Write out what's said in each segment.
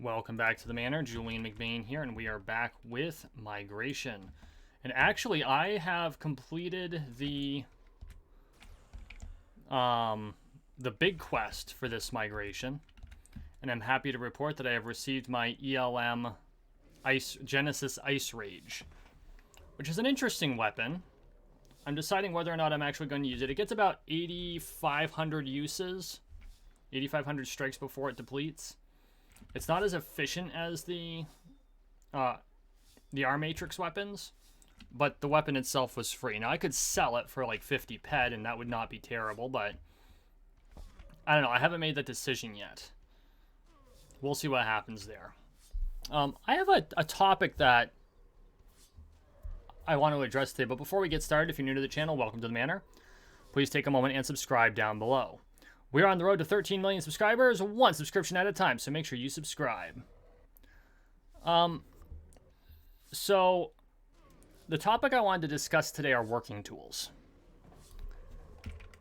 Welcome back to the Manor. Julian McBain here, and we are back with Migration. And actually, I have completed the big quest for this migration, and I'm happy to report that I have received my ELM Genesis Ice Rage, which is an interesting weapon. I'm deciding whether or not I'm actually going to use it. It gets about 8,500 uses, 8,500 strikes before it depletes. It's not as efficient as the R Matrix weapons, but the weapon itself was free. Now, I could sell it for like 50 ped, and that would not be terrible, but I don't know. I haven't made that decision yet. We'll see what happens there. I have a topic that I want to address today, but before we get started, if you're new to the channel, welcome to the Manor. Please take a moment and subscribe down below. We're on the road to 13 million subscribers, one subscription at a time, so make sure you subscribe. So, the topic I wanted to discuss today are working tools.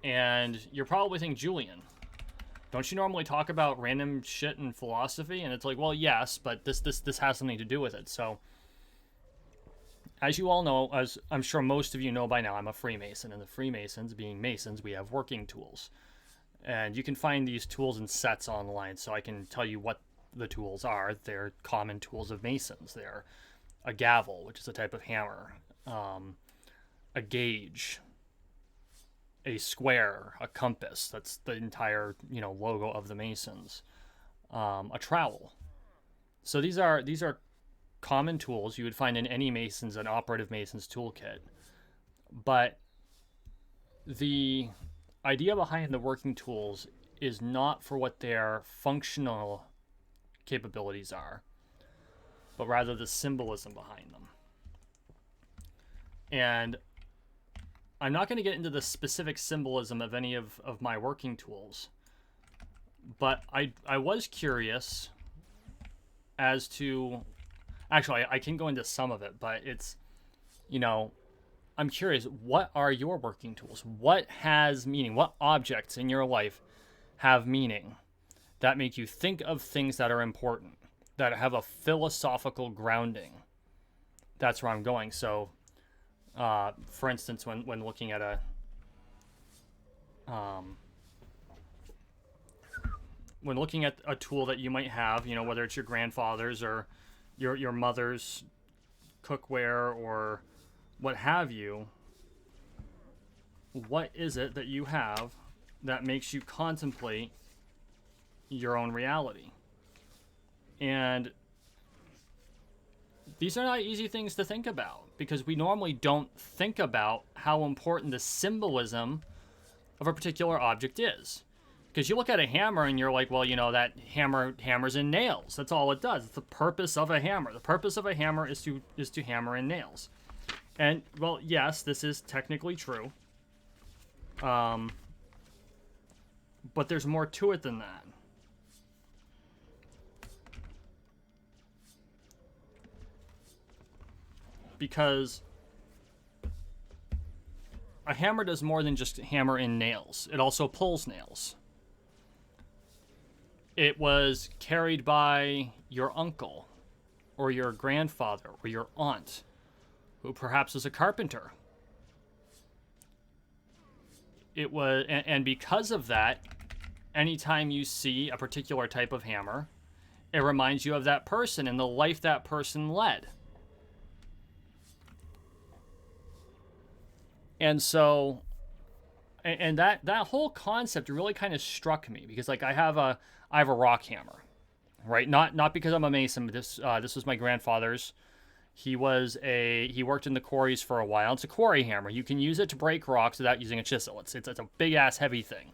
And you're probably thinking, Julian, don't you normally talk about random shit and philosophy? And it's like, well, yes, but this has something to do with it. So, as you all know, as I'm sure most of you know by now, I'm a Freemason. And the Freemasons, being Masons, we have working tools. And you can find these tools in sets online, so I can tell you what the tools are. They're common tools of Masons. They're a gavel, which is a type of hammer, a gauge, a square, a compass. That's the entire, logo of the Masons. A trowel. So these are common tools you would find in any Mason's and operative Mason's toolkit. But the idea behind the working tools is not for what their functional capabilities are, but rather the symbolism behind them. And I'm not going to get into the specific symbolism of any of my working tools, but I was curious as to, actually, I can go into some of it, but it's, I'm curious, what are your working tools? What has meaning? What objects in your life have meaning that make you think of things that are important, that have a philosophical grounding? That's where I'm going. So, for instance, when looking at a tool that you might have, whether it's your grandfather's or your mother's cookware or what have you, what is it that you have that makes you contemplate your own reality? And these are not easy things to think about, because we normally don't think about how important the symbolism of a particular object is. Because you look at a hammer and you're like, well, that hammers in nails. That's all it does. It's the purpose of a hammer. The purpose of a hammer is to hammer in nails. And, well, yes, this is technically true. But there's more to it than that. Because a hammer does more than just hammer in nails. It also pulls nails. It was carried by your uncle or your grandfather or your aunt, who perhaps was a carpenter. It was, and because of that, anytime you see a particular type of hammer, it reminds you of that person and the life that person led. And so, and that whole concept really kind of struck me, because like I have a rock hammer, right? Not because I'm a Mason, but this was my grandfather's. He worked in the quarries for a while. It's a quarry hammer. You can use it to break rocks without using a chisel. It's a big ass heavy thing.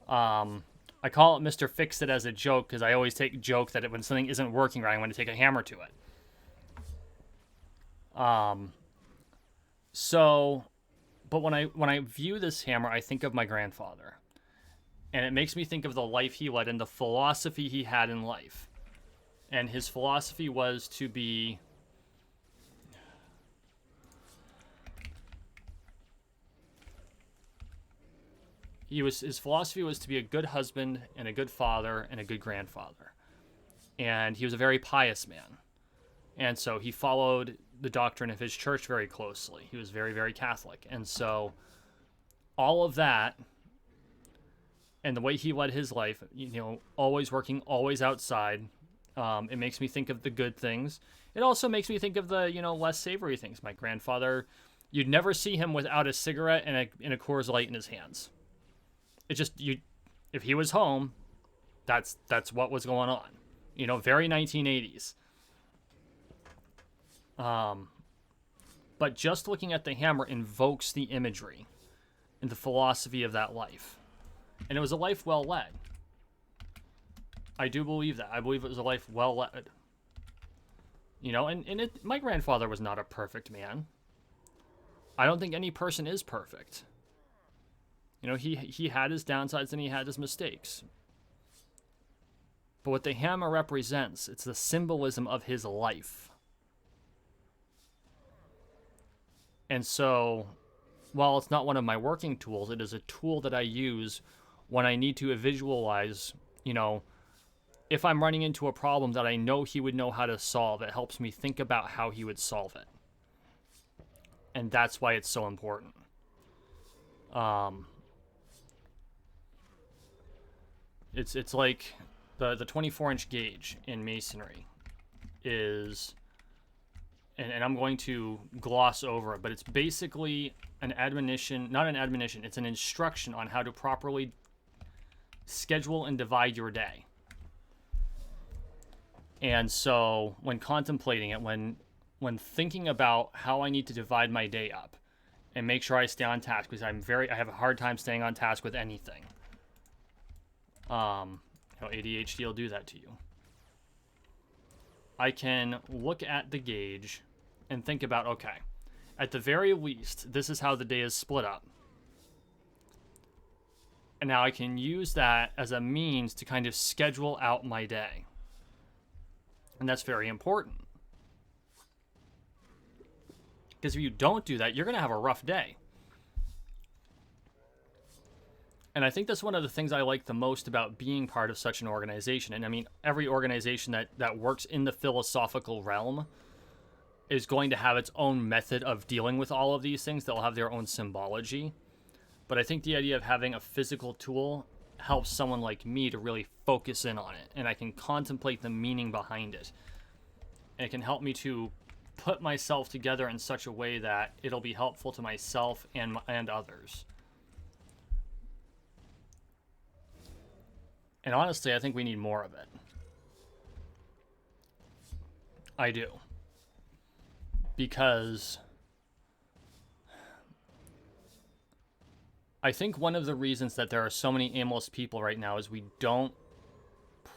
I call it Mr. Fix-It as a joke, because I always take a joke that when something isn't working right, I'm going to take a hammer to it. But when I view this hammer, I think of my grandfather, and it makes me think of the life he led and the philosophy he had in life. And his philosophy was to be his philosophy was to be a good husband and a good father and a good grandfather. and he was a very pious man. And so he followed the doctrine of his church very closely. He was very, very Catholic. And so all of that and the way he led his life, always working, always outside, it makes me think of the good things. It also makes me think of the, less savory things. My grandfather, you'd never see him without a cigarette and a Coors Light in his hands. It just, if he was home, that's what was going on. Very 1980s. But just looking at the hammer invokes the imagery and the philosophy of that life. And it was a life well led. I do believe that. I believe it was a life well led. My grandfather was not a perfect man. I don't think any person is perfect. He had his downsides and he had his mistakes. But what the hammer represents, it's the symbolism of his life. And so, while it's not one of my working tools, it is a tool that I use when I need to visualize, if I'm running into a problem that I know he would know how to solve. It helps me think about how he would solve it. And that's why it's so important. It's like the 24-inch gauge in masonry is, and I'm going to gloss over it, but it's basically an admonition, not an admonition, it's an instruction on how to properly schedule and divide your day. And so when contemplating it, when thinking about how I need to divide my day up and make sure I stay on task, because I have a hard time staying on task with anything. ADHD will do that to you. I can look at the gauge and think about, okay, at the very least, this is how the day is split up. And now I can use that as a means to kind of schedule out my day. And that's very important. Because if you don't do that, you're going to have a rough day. And I think that's one of the things I like the most about being part of such an organization. And I mean, every organization that works in the philosophical realm is going to have its own method of dealing with all of these things. They'll have their own symbology. But I think the idea of having a physical tool helps someone like me to really focus in on it. And I can contemplate the meaning behind it. And it can help me to put myself together in such a way that it'll be helpful to myself and others. And honestly, I think we need more of it. I do. Because I think one of the reasons that there are so many aimless people right now is we don't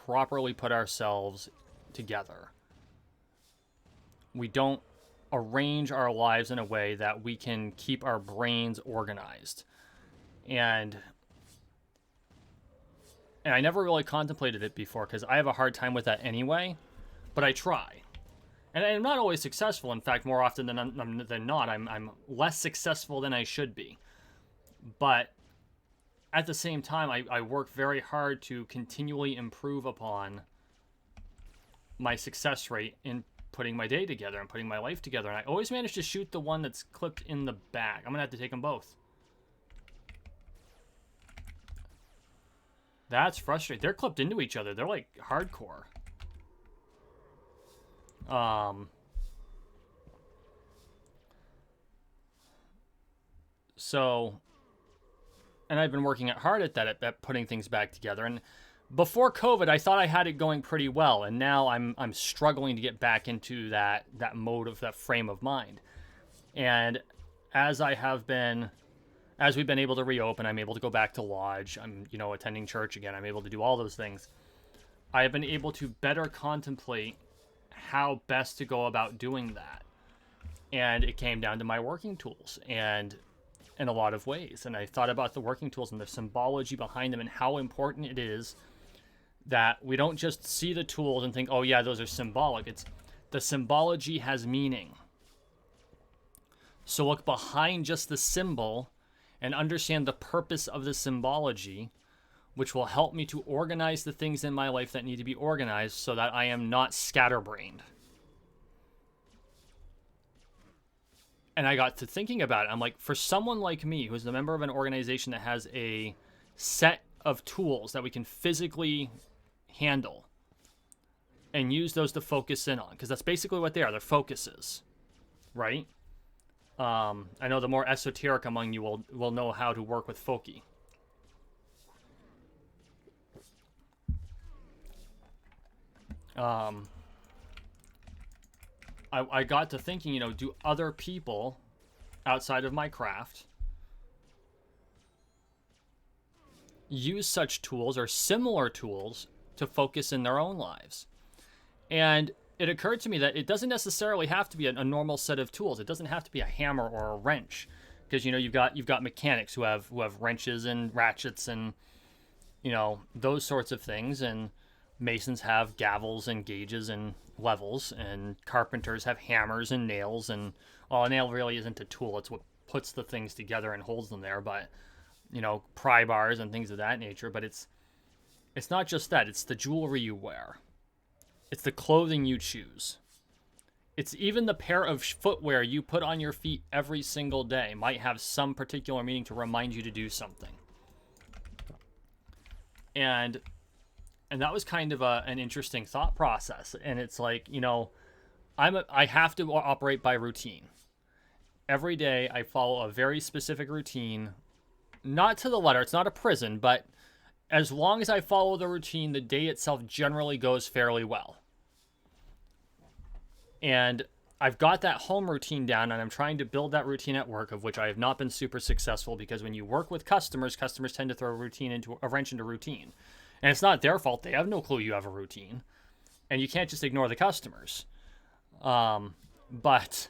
properly put ourselves together. We don't arrange our lives in a way that we can keep our brains organized. And I never really contemplated it before because I have a hard time with that anyway, but I try. And I'm not always successful. In fact, more often than not, I'm less successful than I should be. But at the same time, I work very hard to continually improve upon my success rate in putting my day together and putting my life together. And I always manage to shoot the one that's clipped in the back. I'm going to have to take them both. That's frustrating. They're clipped into each other. They're like hardcore. So, and I've been working hard at that, at putting things back together. And before COVID, I thought I had it going pretty well, and now I'm struggling to get back into that mode of that frame of mind. And as we've been able to reopen, I'm able to go back to lodge. I'm, attending church again. I'm able to do all those things. I have been able to better contemplate how best to go about doing that. And it came down to my working tools and in a lot of ways. And I thought about the working tools and the symbology behind them and how important it is that we don't just see the tools and think, oh yeah, those are symbolic. It's the symbology has meaning. So look behind just the symbol and understand the purpose of the symbology, which will help me to organize the things in my life that need to be organized so that I am not scatterbrained. And I got to thinking about it. I'm like, for someone like me, who's a member of an organization that has a set of tools that we can physically handle and use those to focus in on, because that's basically what they are. They're focuses, right? I know the more esoteric among you will know how to work with foci. I got to thinking, you know, do other people outside of my craft use such tools or similar tools to focus in their own lives? And it occurred to me that it doesn't necessarily have to be a normal set of tools. It doesn't have to be a hammer or a wrench, because you know you've got mechanics who have wrenches and ratchets and, you know, those sorts of things, and masons have gavels and gauges and levels, and carpenters have hammers and nails, and well, a nail really isn't a tool. It's what puts the things together and holds them there. But you know, pry bars and things of that nature. But it's not just that. It's the jewelry you wear. It's the clothing you choose. It's even the pair of footwear you put on your feet every single day might have some particular meaning to remind you to do something. And that was kind of an interesting thought process. And it's like, you know, I have to operate by routine. Every day I follow a very specific routine, not to the letter. It's not a prison, but as long as I follow the routine, the day itself generally goes fairly well. And I've got that home routine down, and I'm trying to build that routine at work, of which I have not been super successful, because when you work with customers tend to throw a wrench into routine. And it's not their fault. They have no clue you have a routine. And you can't just ignore the customers. But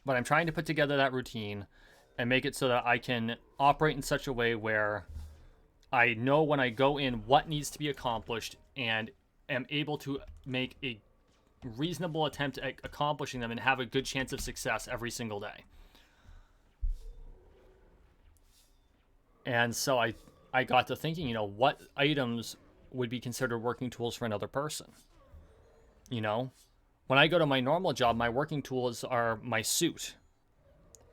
I'm trying to put together that routine and make it so that I can operate in such a way where I know when I go in what needs to be accomplished and am able to make a reasonable attempt at accomplishing them and have a good chance of success every single day. And so I got to thinking, you know, what items would be considered working tools for another person? You know, when I go to my normal job, my working tools are my suit,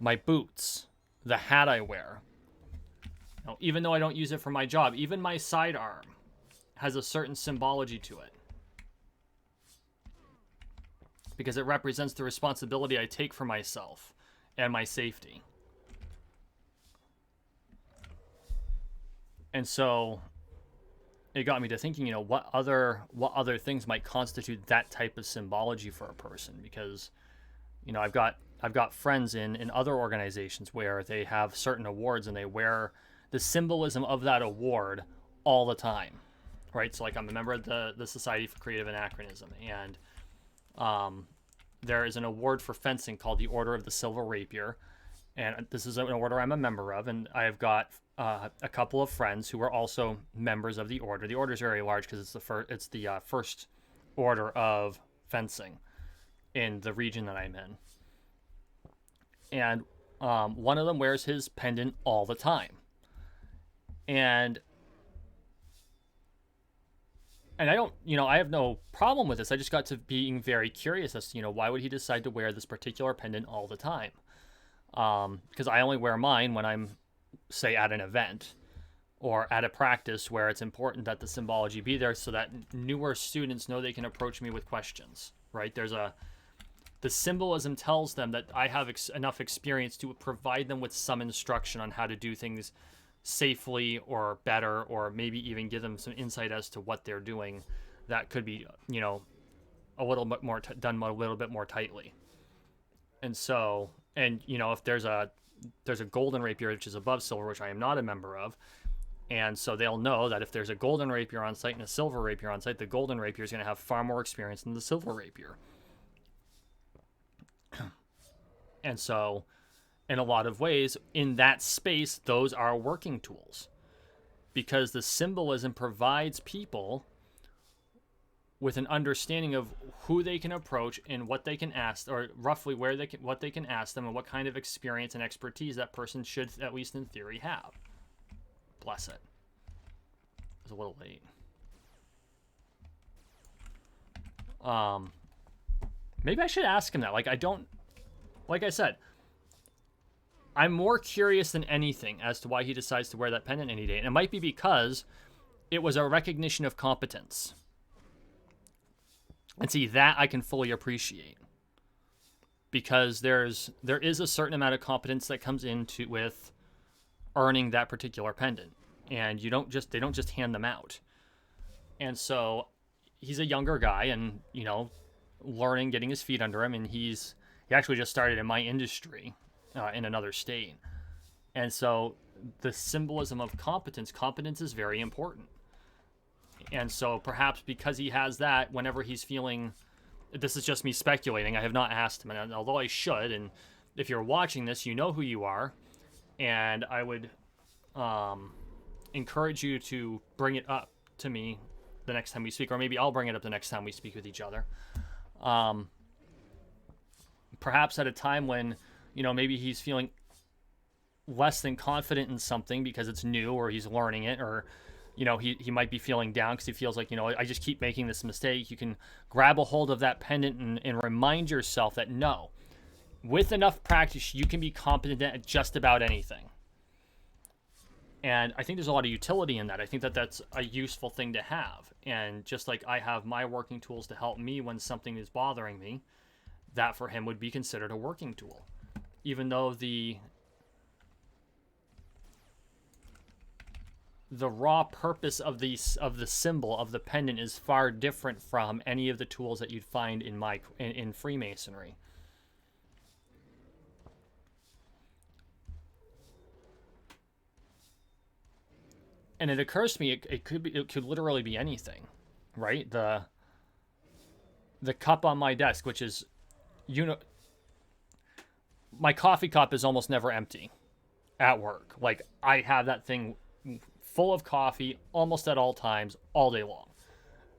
my boots, the hat I wear. You know, even though I don't use it for my job, even my sidearm has a certain symbology to it, because it represents the responsibility I take for myself and my safety. And so it got me to thinking, you know, what other things might constitute that type of symbology for a person? Because, you know, I've got friends in other organizations where they have certain awards and they wear the symbolism of that award all the time, right? So like I'm a member of the Society for Creative Anachronism, and there is an award for fencing called the Order of the Silver Rapier, and this is an order I'm a member of, and I've got a couple of friends who are also members of the order. The order is very large because it's the first order of fencing in the region that I'm in. And one of them wears his pendant all the time. And I don't, you know, I have no problem with this. I just got to being very curious as to, you know, why would he decide to wear this particular pendant all the time? Because I only wear mine when I'm, say, at an event or at a practice where it's important that the symbology be there so that newer students know they can approach me with questions, right? The symbolism tells them that I have enough experience to provide them with some instruction on how to do things safely or better, or maybe even give them some insight as to what they're doing that could be, you know, a little bit more done a little bit more tightly. And so, and you know, if there's a golden rapier which is above silver, which I am not a member of, and so they'll know that if there's a golden rapier on site and a silver rapier on site, the golden rapier is going to have far more experience than the silver rapier. And so, in a lot of ways, in that space, those are working tools, because the symbolism provides people with an understanding of who they can approach and what they can ask, or roughly what they can ask them, and what kind of experience and expertise that person should, at least in theory, have. Bless it. was a little late. Maybe I should ask him that. Like, like I said, I'm more curious than anything as to why he decides to wear that pendant any day. And it might be because it was a recognition of competence. And see, that I can fully appreciate. Because there is a certain amount of competence that comes into with earning that particular pendant. And they don't just hand them out. And so he's a younger guy and, learning, getting his feet under him, and he actually just started in my industry in another state. And so the symbolism of competence is very important. And so perhaps because he has that, whenever he's feeling, this is just me speculating, I have not asked him, and although I should, and if you're watching this, you know who you are, and I would encourage you to bring it up to me the next time we speak, or maybe I'll bring it up the next time we speak with each other. Perhaps at a time when, maybe he's feeling less than confident in something because it's new, or he's learning it, or, he might be feeling down because he feels like, I just keep making this mistake. You can grab a hold of that pendant and remind yourself that no, with enough practice, you can be competent at just about anything. And I think there's a lot of utility in that. I think that that's a useful thing to have. And just like I have my working tools to help me when something is bothering me, that for him would be considered a working tool. Even though the raw purpose of the symbol of the pendant is far different from any of the tools that you'd find in Freemasonry. And it occurs to me, it could literally be anything, right? The cup on my desk, which is, my coffee cup is almost never empty at work. Like, I have that thing full of coffee almost at all times, all day long.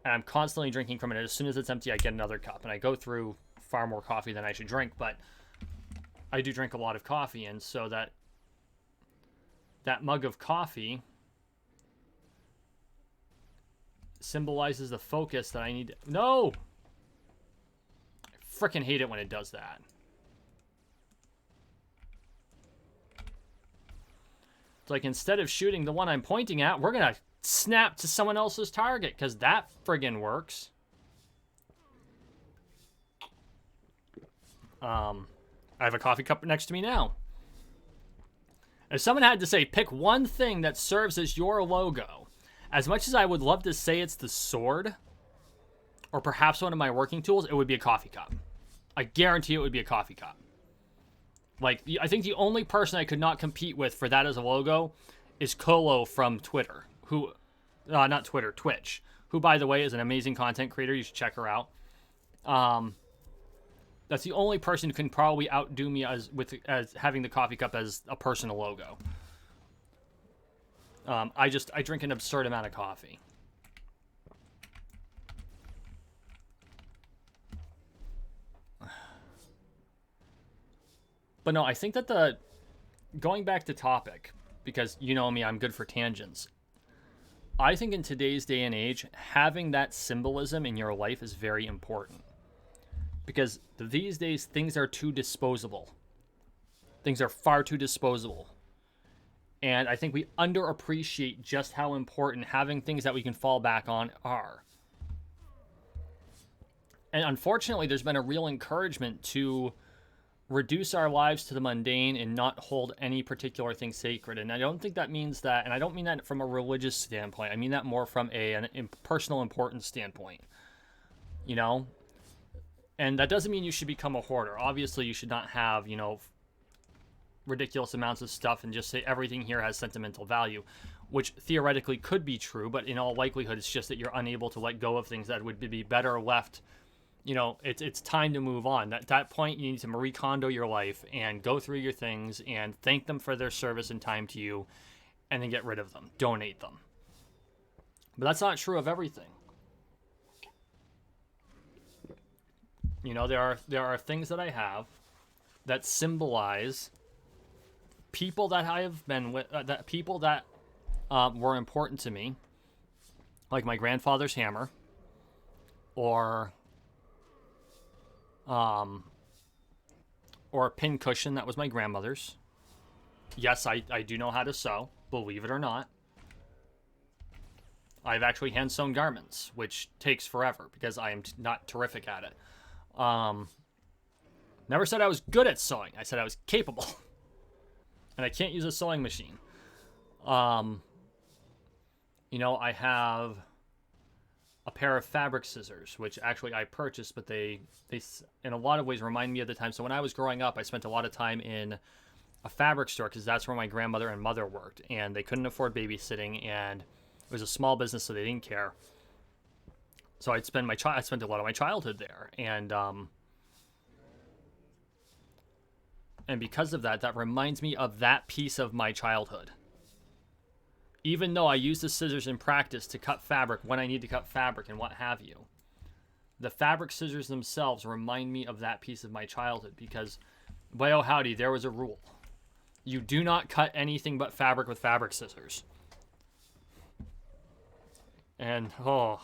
And I'm constantly drinking from it. As soon as it's empty, I get another cup. And I go through far more coffee than I should drink, but I do drink a lot of coffee. And so that mug of coffee symbolizes the focus that I need to... No! I freaking hate it when it does that. It's like, instead of shooting the one I'm pointing at, we're gonna snap to someone else's target, because that friggin' works. I have a coffee cup next to me now. If someone had to say, pick one thing that serves as your logo, as much as I would love to say it's the sword, or perhaps one of my working tools, it would be a coffee cup. I guarantee it would be a coffee cup. Like, I think the only person I could not compete with for that as a logo is Colo from Twitter, who, not Twitter, Twitch, who, by the way, is an amazing content creator. You should check her out. That's the only person who can probably outdo me as having the coffee cup as a personal logo. I drink an absurd amount of coffee. But no, I think that going back to topic, because you know me, I'm good for tangents. I think in today's day and age, having that symbolism in your life is very important. Because these days, things are too disposable. Things are far too disposable. And I think we underappreciate just how important having things that we can fall back on are. And unfortunately, there's been a real encouragement to reduce our lives to the mundane and not hold any particular thing sacred. And I don't think that means that, and I don't mean that from a religious standpoint. I mean that more from a personal importance standpoint. And that doesn't mean you should become a hoarder. Obviously, you should not have, ridiculous amounts of stuff and just say everything here has sentimental value, which theoretically could be true, but in all likelihood, it's just that you're unable to let go of things that would be better left. It's time to move on. At that point, you need to Marie Kondo your life and go through your things and thank them for their service and time to you, and then get rid of them, donate them. But that's not true of everything. There are things that I have that symbolize people that I have been with, that people that were important to me, like my grandfather's hammer, or a pin cushion that was my grandmother's. Yes, I do know how to sew, believe it or not. I've actually hand sewn garments, which takes forever because I am not terrific at it. Never said I was good at sewing. I said I was capable. And I can't use a sewing machine. I have a pair of fabric scissors, which actually I purchased, but they in a lot of ways remind me of the time. So when I was growing up, I spent a lot of time in a fabric store because that's where my grandmother and mother worked, and they couldn't afford babysitting, and it was a small business, so they didn't care. So I spent a lot of my childhood there, and because of that, that reminds me of that piece of my childhood. Even though I use the scissors in practice to cut fabric when I need to cut fabric and what have you, the fabric scissors themselves remind me of that piece of my childhood because, boy oh howdy, there was a rule. You do not cut anything but fabric with fabric scissors. And, my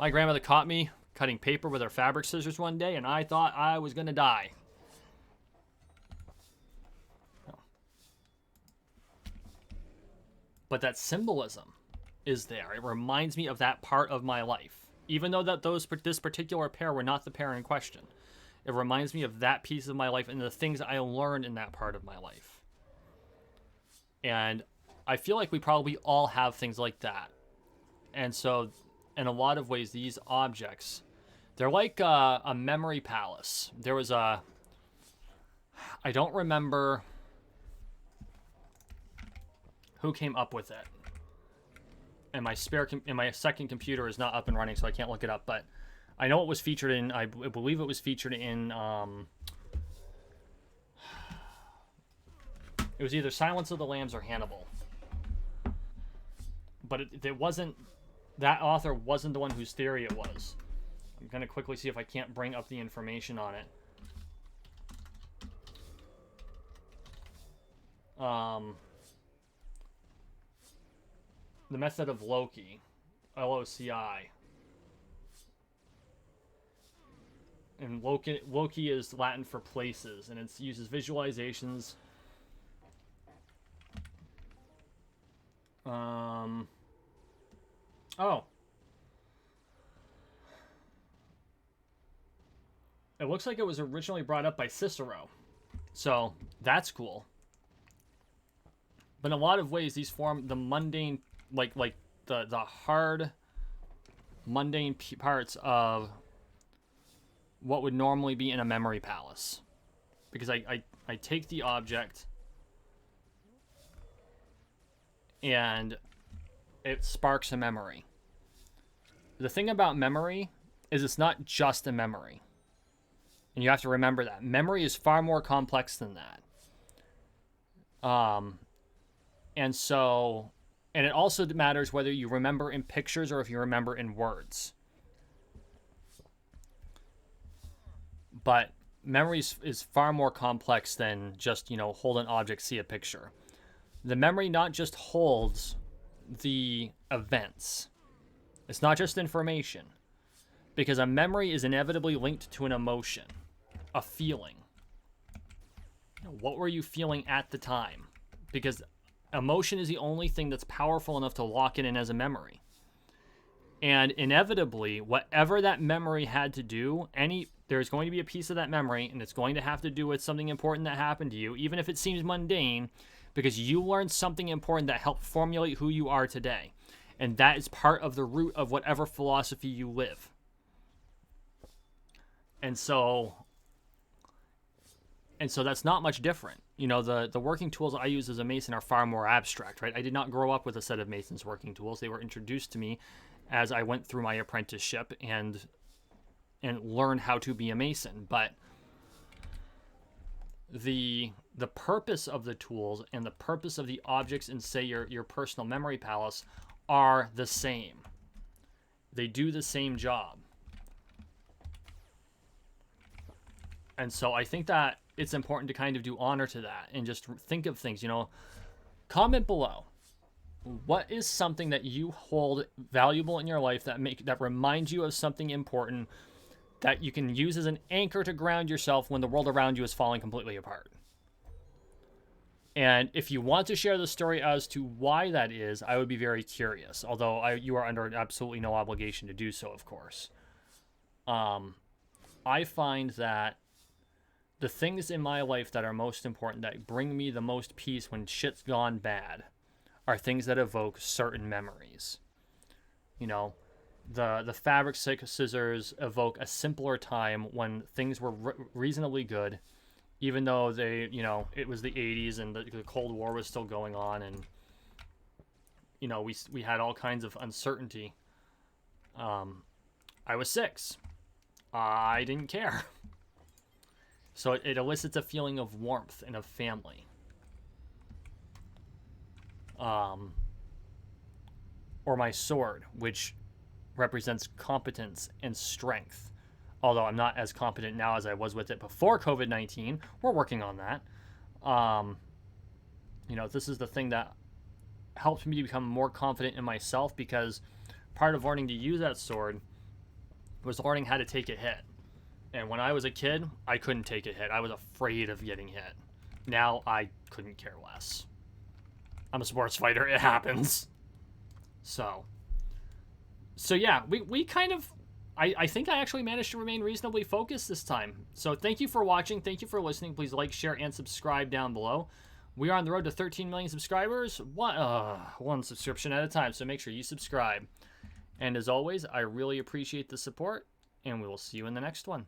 grandmother caught me cutting paper with her fabric scissors one day, and I thought I was going to die. But that symbolism is there. It reminds me of that part of my life. Even though this particular pair were not the pair in question. It reminds me of that piece of my life and the things I learned in that part of my life. And I feel like we probably all have things like that. And so, in a lot of ways, these objects, they're like a memory palace. There was I don't remember who came up with it. And my second computer is not up and running, so I can't look it up, but I know it was featured in, I believe it was featured in, it was either Silence of the Lambs or Hannibal. But it wasn't, that author wasn't the one whose theory it was. I'm going to quickly see if I can't bring up the information on it. The Method of Loci, Loci. And Loci is Latin for places, and it uses visualizations. It looks like it was originally brought up by Cicero. So, that's cool. But in a lot of ways, these form the mundane, like the hard, mundane parts of what would normally be in a memory palace. Because I take the object and it sparks a memory. The thing about memory is it's not just a memory. And you have to remember that. Memory is far more complex than that. And it also matters whether you remember in pictures or if you remember in words. But memory is far more complex than just, hold an object, see a picture. The memory not just holds the events. It's not just information. Because a memory is inevitably linked to an emotion, a feeling. What were you feeling at the time? Because emotion is the only thing that's powerful enough to lock it in as a memory. And inevitably, whatever that memory had to do, there's going to be a piece of that memory, and it's going to have to do with something important that happened to you, even if it seems mundane, because you learned something important that helped formulate who you are today. And that is part of the root of whatever philosophy you live. And so that's not much different. The working tools I use as a Mason are far more abstract, right? I did not grow up with a set of Mason's working tools. They were introduced to me as I went through my apprenticeship and learned how to be a Mason. But the purpose of the tools and the purpose of the objects in, say, your personal memory palace are the same. They do the same job. And so I think that it's important to kind of do honor to that and just think of things, comment below. What is something that you hold valuable in your life that reminds you of something important that you can use as an anchor to ground yourself when the world around you is falling completely apart? And if you want to share the story as to why that is, I would be very curious. Although you are under absolutely no obligation to do so, of course. I find that the things in my life that are most important, that bring me the most peace when shit's gone bad, are things that evoke certain memories. You know, the fabric scissors evoke a simpler time when things were reasonably good, even though it was the 80s and the Cold War was still going on, and we had all kinds of uncertainty. I was 6. I didn't care. So it elicits a feeling of warmth and of family. Or my sword, which represents competence and strength. Although I'm not as competent now as I was with it before COVID-19. We're working on that. This is the thing that helped me become more confident in myself, because part of learning to use that sword was learning how to take a hit. And when I was a kid, I couldn't take a hit. I was afraid of getting hit. Now I couldn't care less. I'm a sports fighter. It happens. So yeah, we kind of, I think I actually managed to remain reasonably focused this time. So thank you for watching. Thank you for listening. Please like, share, and subscribe down below. We are on the road to 13 million subscribers. One subscription at a time. So make sure you subscribe. And as always, I really appreciate the support, and we will see you in the next one.